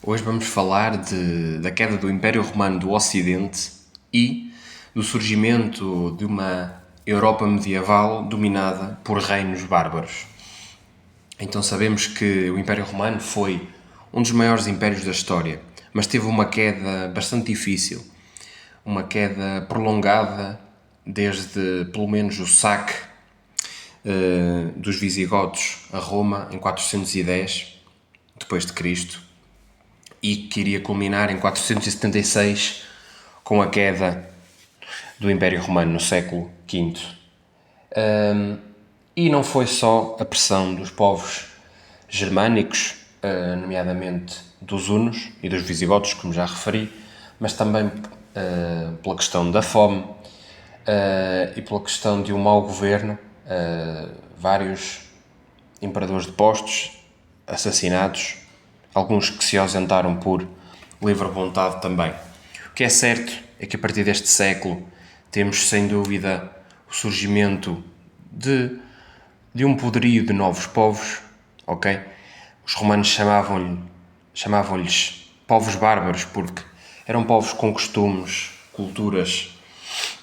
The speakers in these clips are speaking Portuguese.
Hoje vamos falar da queda do Império Romano do Ocidente e do surgimento de uma Europa medieval dominada por reinos bárbaros. Então sabemos que o Império Romano foi um dos maiores impérios da história, mas teve uma queda bastante difícil, uma queda prolongada desde pelo menos o saque dos visigodos a Roma em 410 depois de Cristo e que iria culminar em 476 com a queda do Império Romano no século V. E não foi só a pressão dos povos germânicos, nomeadamente dos hunos e dos visigodos, como já referi, mas também pela questão da fome e pela questão de um mau governo, vários imperadores depostos, assassinados, alguns que se ausentaram por livre vontade também. O que é certo é que a partir deste século temos sem dúvida o surgimento de um poderio de novos povos, ok? Os romanos chamavam-lhes povos bárbaros porque eram povos com costumes, culturas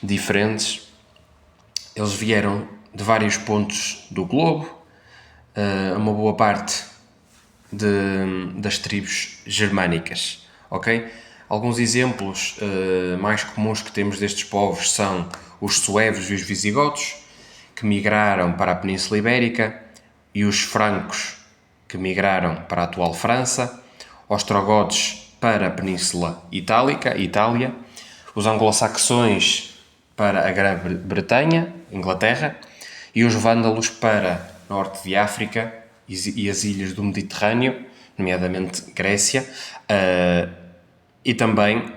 diferentes. Eles vieram de vários pontos do globo, uma boa parte das tribos germânicas, ok? Alguns exemplos mais comuns que temos destes povos são os suevos e os visigodos, que migraram para a Península Ibérica, e os francos, que migraram para a atual França, ostrogodos para a Península Itálica, Itália, os anglo-saxões para a Grã-Bretanha, Inglaterra, e os vândalos para norte de África e as ilhas do Mediterrâneo, nomeadamente Grécia, e também,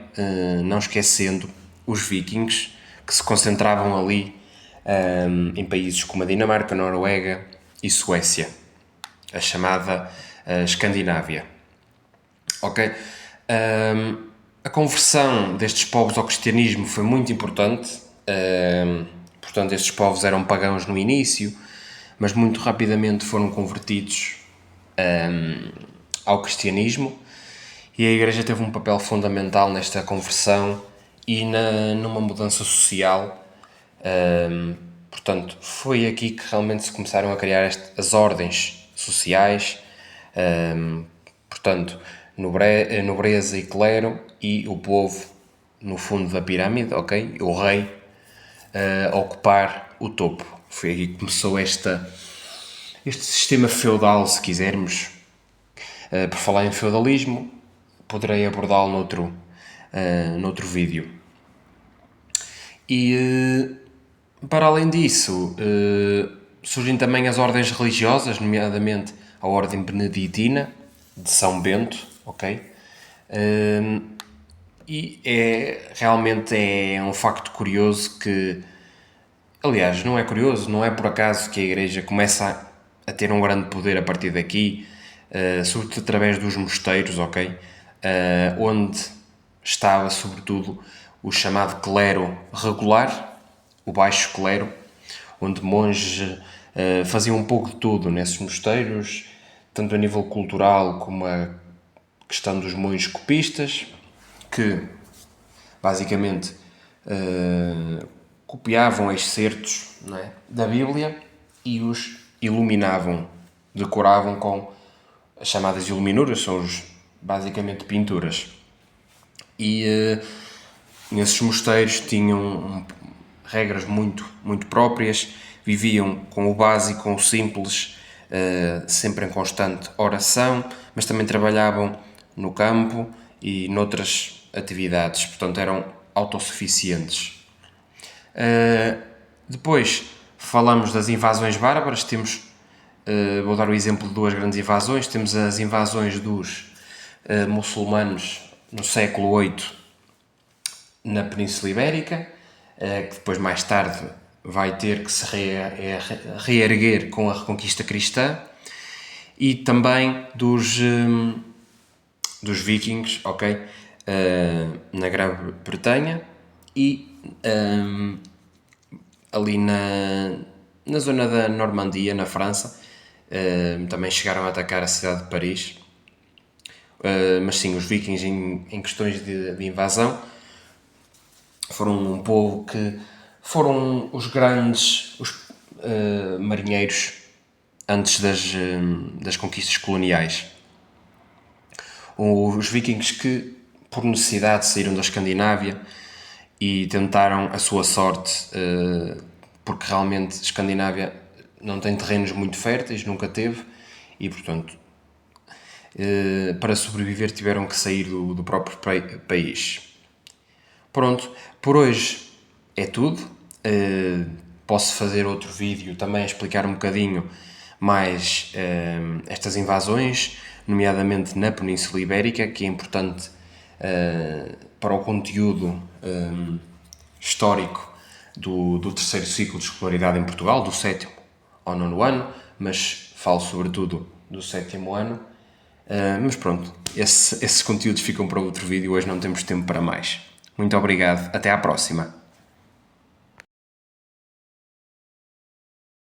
não esquecendo, os vikings, que se concentravam ali em países como a Dinamarca, Noruega e Suécia, a chamada Escandinávia. Ok? A conversão destes povos ao cristianismo foi muito importante. Portanto, estes povos eram pagãos no início, mas muito rapidamente foram convertidos ao cristianismo, e a Igreja teve um papel fundamental nesta conversão e numa mudança social. Portanto, foi aqui que realmente se começaram a criar as ordens sociais, portanto, nobreza e clero, e o povo no fundo da pirâmide, ok? O rei a ocupar o topo. Foi aqui que começou este sistema feudal, se quisermos. Por falar em feudalismo, poderei abordá-lo noutro vídeo. E para além disso, surgem também as ordens religiosas, nomeadamente a Ordem Beneditina de São Bento, ok? E realmente é um facto curioso que, aliás, não é curioso, não é por acaso que a Igreja começa a ter um grande poder a partir daqui, sobretudo através dos mosteiros, ok? Onde estava sobretudo o chamado clero regular, o baixo clero, onde monges faziam um pouco de tudo nesses mosteiros, tanto a nível cultural como a questão dos monges copistas, que basicamente copiavam excertos, não é, da Bíblia e os iluminavam, decoravam com as chamadas iluminuras, são basicamente pinturas. E nesses mosteiros tinham regras muito próprias, viviam com o básico, com o simples, sempre em constante oração, mas também trabalhavam no campo e noutras atividades, portanto eram autossuficientes. Depois falamos das invasões bárbaras, vou dar o exemplo de duas grandes invasões. Temos as invasões dos muçulmanos no século VIII na Península Ibérica, que depois mais tarde vai ter que se reerguer com a reconquista cristã, e também dos vikings, ok? Na Grã-Bretanha e ali na zona da Normandia, na França. Também chegaram a atacar a cidade de Paris, mas sim, os vikings em questões de invasão foram um povo que foram os grandes marinheiros antes das conquistas coloniais. Os vikings que, por necessidade, saíram da Escandinávia e tentaram a sua sorte, porque realmente a Escandinávia não tem terrenos muito férteis, nunca teve, e portanto, para sobreviver tiveram que sair do próprio país. Pronto, por hoje é tudo. Posso fazer outro vídeo também a explicar um bocadinho mais estas invasões, nomeadamente na Península Ibérica, que é importante para o conteúdo histórico do terceiro ciclo de escolaridade em Portugal, do 7º ao 9º ano, mas falo sobretudo do 7º ano. Mas pronto, esses conteúdos ficam para outro vídeo, hoje não temos tempo para mais. Muito obrigado, até à próxima.